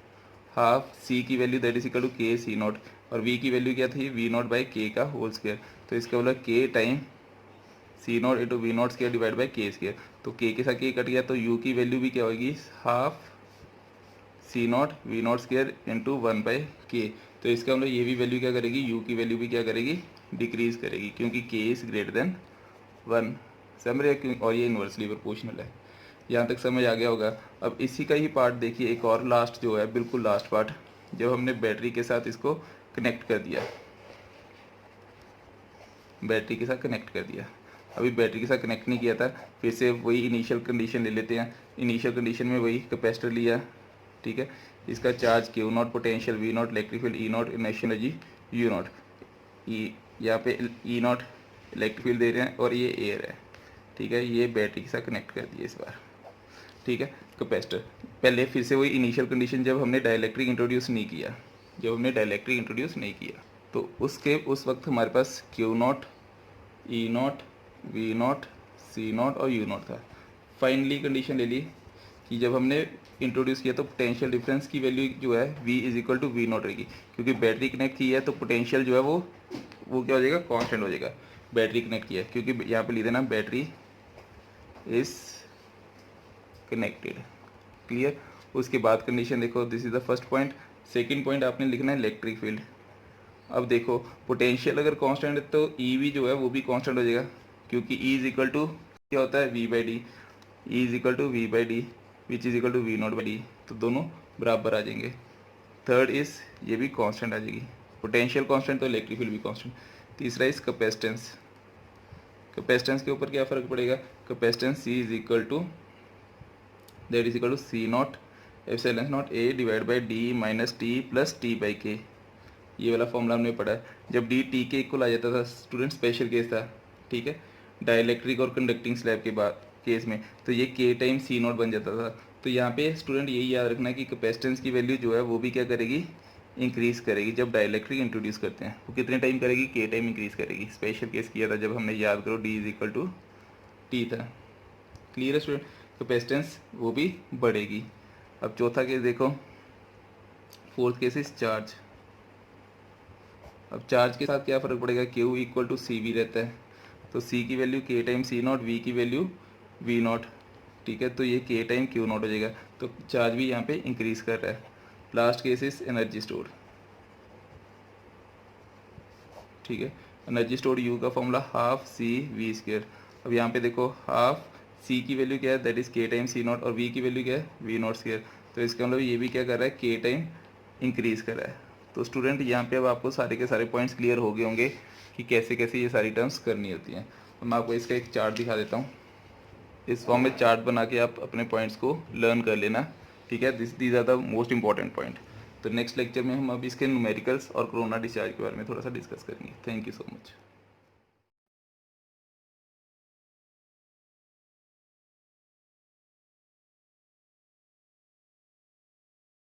half C की value that is equal to K C naught, और वी की वैल्यू क्या थी, वी नॉट बाई के का होल स्क्वायर, तो इसका मतलब K time C naught into V naught square divide by K square, तो के साथ के कट गया, तो यू की वैल्यू भी क्या होगी, half C naught V naught square into 1 by K. तो इसका मतलब ये भी वैल्यू क्या करेगी, यू की वैल्यू भी क्या करेगी, डिक्रीज करेगी, क्योंकि के इज़ ग्रेटर देन 1, समझ रहे, और ये इन्वर्सली प्रोपोर्शनल है। यहाँ तक समझ आ गया होगा। अब इसी का ही पार्ट देखिए, एक और लास्ट जो है, बिल्कुल लास्ट पार्ट, जब हमने बैटरी के साथ इसको कनेक्ट कर दिया, बैटरी के साथ कनेक्ट कर दिया, अभी बैटरी के साथ कनेक्ट नहीं किया था, फिर से वही इनिशियल कंडीशन ले लेते हैं। इनिशियल कंडीशन में वही कैपेसिटर लिया, ठीक है, इसका charge Q naught, potential V naught, electric field E naught, initial energy U naught, E यहाँ पे ई नॉट इलेक्ट्रिक फील्ड दे रहे हैं और ये एयर है, ठीक है, ये बैटरी के साथ कनेक्ट कर दिया इस बार, ठीक है। कैपेसिटर पहले फिर से वही इनिशियल कंडीशन, जब हमने डाइलेक्ट्रिक इंट्रोड्यूस नहीं किया, जब हमने डाइलेक्ट्रिक इंट्रोड्यूस नहीं किया, तो उस वक्त हमारे पास Q naught, E naught, V naught, C naught और यू नॉट था। फाइनली कंडीशन ले ली कि जब हमने इंट्रोड्यूस किया तो पोटेंशियल डिफरेंस की वैल्यू जो है V is equal to V naught रहेगी, क्योंकि बैटरी कनेक्ट की है तो पोटेंशियल जो है वो क्या हो जाएगा, कांस्टेंट हो जाएगा। बैटरी कनेक्ट किया है, क्योंकि यहाँ पे लिख देना बैटरी इज कनेक्टेड, क्लियर। उसके बाद कंडीशन देखो, this is the first point. Second point आपने लिखना है इलेक्ट्रिक फील्ड। अब देखो पोटेंशियल अगर कांस्टेंट है तो ई भी जो है वो भी कांस्टेंट हो जाएगा, क्योंकि ई इज इक्वल टू क्या होता है, V by D, E is equal to V by D which is equal to V naught by D, तो दोनों बराबर आ जाएंगे। थर्ड इज ये भी कांस्टेंट आ जाएगी, पोटेंशियल कांस्टेंट तो इलेक्ट्रिक फील्ड भी कांस्टेंट। तीसरा इज कैपेसिटेंस। कैपेसिटेंस के ऊपर क्या फ़र्क पड़ेगा, capacitance C is equal to that is equal to C naught epsilon naught A divide by D minus T plus T by K, ये वाला फॉर्मूला हमने पढ़ा है। जब डी टी के इक्वल आ जाता था स्टूडेंट, स्पेशल केस था, ठीक है, डाइलेक्ट्रिक और कंडक्टिंग स्लैब के बाद केस में, तो ये के टाइम सी नॉट बन जाता था, तो यहाँ पे स्टूडेंट यही याद रखना कि कैपेसिटेंस की वैल्यू जो है वो भी क्या करेगी, इंक्रीज़ करेगी। जब डाइलेक्ट्रिक इंट्रोड्यूस करते हैं वो कितने टाइम करेगी, के टाइम इंक्रीज़ करेगी। स्पेशल केस किया था जब हमने, याद करो, D is equal to T था। क्लियर है स्टूडेंट, कैपेसिटेंस वो भी बढ़ेगी। अब चौथा केस देखो, फोर्थ केस इज चार्ज। अब चार्ज के साथ क्या फ़र्क पड़ेगा, Q equal to C V रहता है, तो सी की value K time C naught, V की वैल्यू वी नॉट, ठीक है, तो ये के टाइम क्यू नॉट हो जाएगा। तो चार्ज भी यहाँ पे इंक्रीज़ कर रहा है। Last case is energy store, ठीक है, एनर्जी स्टोर यू का formula half C V square. अब यहाँ पे देखो हाफ सी की वैल्यू क्या है, दैट इज़ के टाइम सी नॉट, और वी की वैल्यू क्या है, वी नॉट स्क्र। तो इसका मतलब ये भी क्या कर रहा है, के टाइम इंक्रीज़ कर रहा है। तो स्टूडेंट यहाँ पे अब आपको सारे के सारे पॉइंट्स क्लियर हो गए होंगे कि कैसे कैसे ये सारी टर्म्स करनी होती हैं। तो मैं आपको इसका एक चार्ट दिखा देता हूँ। इस फॉर्म में चार्ट बना के आप अपने पॉइंट्स को लर्न कर लेना, ठीक है। These are the most important point. तो नेक्स्ट लेक्चर में हम अब इसके न्यूमेरिकल्स और कोरोना डिस्चार्ज के बारे में थोड़ा सा डिस्कस करेंगे। Thank you so much.